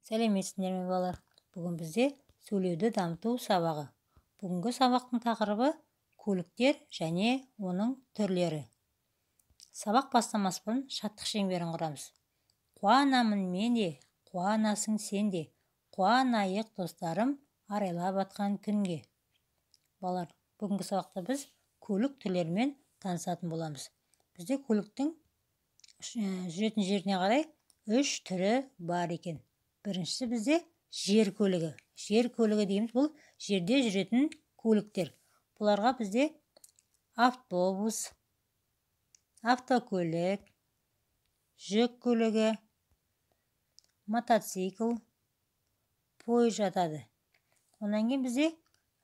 Сәлеметсіздер ме балалар? Бүгін бізде сөйлеуді дамыту сабағы. Бүгінгі сабақтың тақырыбы көліктер және оның түрлері. Сабақ бастамас бұрын шаттық шеңберін құрамыз. Қуанамын мен де, қуанасың сен де, қуанайық достарым арайлап атқан күнге. Балалар, бүгінгі сабақта біз көлік түрлерімен танысатын боламыз. Бізде көліктің жүретін жеріне қарай 3 түрі бар екен. Біріншісі бізде жер көлігі. Жер көлігі дейміз, бұл жерде жүретін көліктер. Бұларға бізде автобус, автокөлік, жүк көлігі, мотоцикл, пойыз жатады. Онан кейін бізде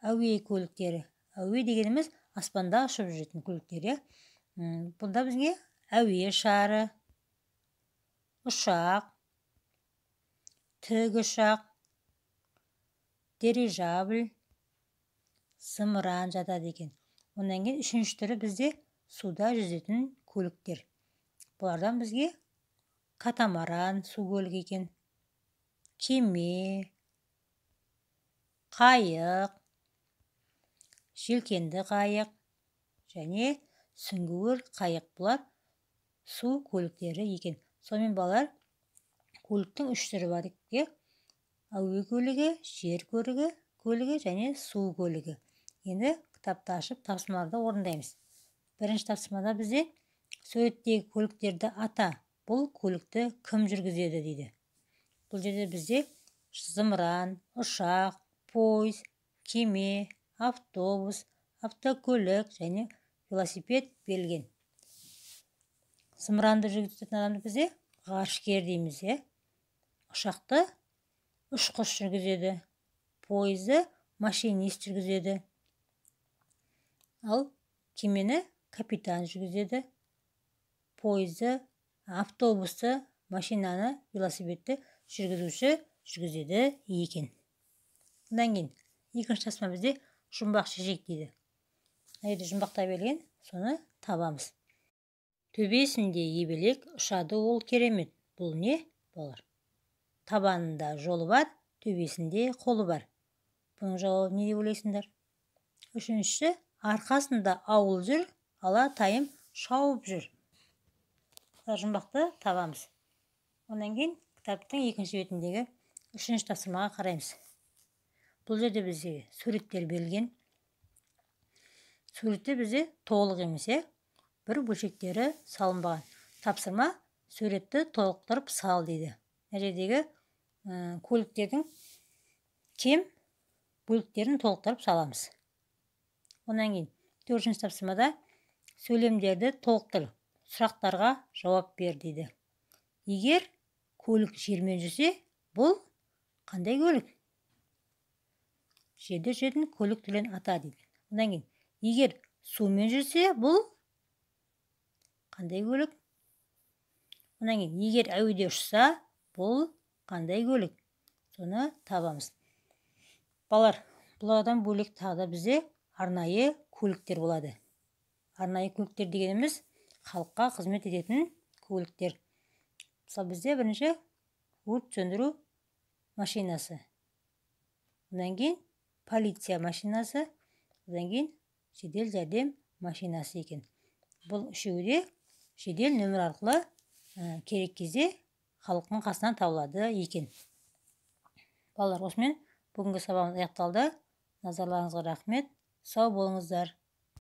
әуе көліктері. Әуе дегеніміз аспанда ұшып жүретін көліктер. Бұнда бізге әуе шары, ұшақ, тікұшақ, дирижабль, зымыран жатады екен. Онан кейін үшінші түрі бізде суда жүзетін көліктер. Бұлардан бізге катамаран су көлігі екен, кеме, қайық, желкенді қайық және сүңгуір қайық. Бұлар су көліктері екен. Сонымен балалар, көліктің 3 түрі бар екен. Әуе көлігі, жер көлігі және су көлігі. Енді кітапты ашып тапсырмаларды орындаймыз. Бірінші тапсырмада бізде суреттегі көліктерді ата. Бұл көлікті кім жүргізеді дейді. Бұл жерде бізде зымыран, ұшақ, пойыз, кеме, автобус, автокөлік және велосипед берілген. Зымыранды жүргізетін адамды бізде ғарышкер дейміз. Ұшақты ұшқыш жүргізеді, пойызды машинист жүргізеді, ал кемені капитан жүргізеді, пойызды, автобусты, машинаны, велосипедті жүргізуші жүргізеді екен. Одан кейін екінші тапсырма бізде жұмбақ шешек дейді. Әйді жұмбақта берілген, соны табамыз. Төбесінде ебелек ұшады ол керемет. Бұл не, балалар? Табанында жолы бар, төбесінде қолы бар. Бұның жауабы не деп ойлайсыңдар? Үшіншісі, арқасында ауыл жүр, ала тайым шауып жүр. Жұмбақты табамыз. Онан кейін кітаптың екінші бетіндегі үшінші тапсырмаға қараймыз. Бұл жерде бізде суреттер берілген. Суреттер бізде толық емес, бір бөлшектері салынбаған. Тапсырма суретті толықтырып сал дейді. Жердегі көліктердің кем бөліктерін толықтырып саламыз. Онан кейін төртінші тапсырмада сөйлемдерді толықтыр, сұрақтарға жауап бер дейді. Егер көлік жермен жүрсе, бұл қандай көлік? Жерде жүретін көлік түрлерін ата дейді. Онан кейін егер сумен жүрсе, бұл қандай көлік? Онан кейін егер әуеде ұшса, бұл қандай көлік? Соны табамыз. Балалар, бұлардан бөлек тағы да бізде арнайы көліктер болады. Арнайы көліктер дегеніміз халыққа қызмет ететін көліктер. Мысалы бізде бірінші өрт сөндіру машинасы. Одан кейін полиция машинасы, одан кейін жедел жәрдем машинасы екен. Бұл үшеуі де жедел нөмір арқылы керек кезде халықтың қасынан табылады екен. Балалар, осымен бүгінгі сабағымыз аяқталды. Назарларыңызға рахмет. Сау болыңыздар.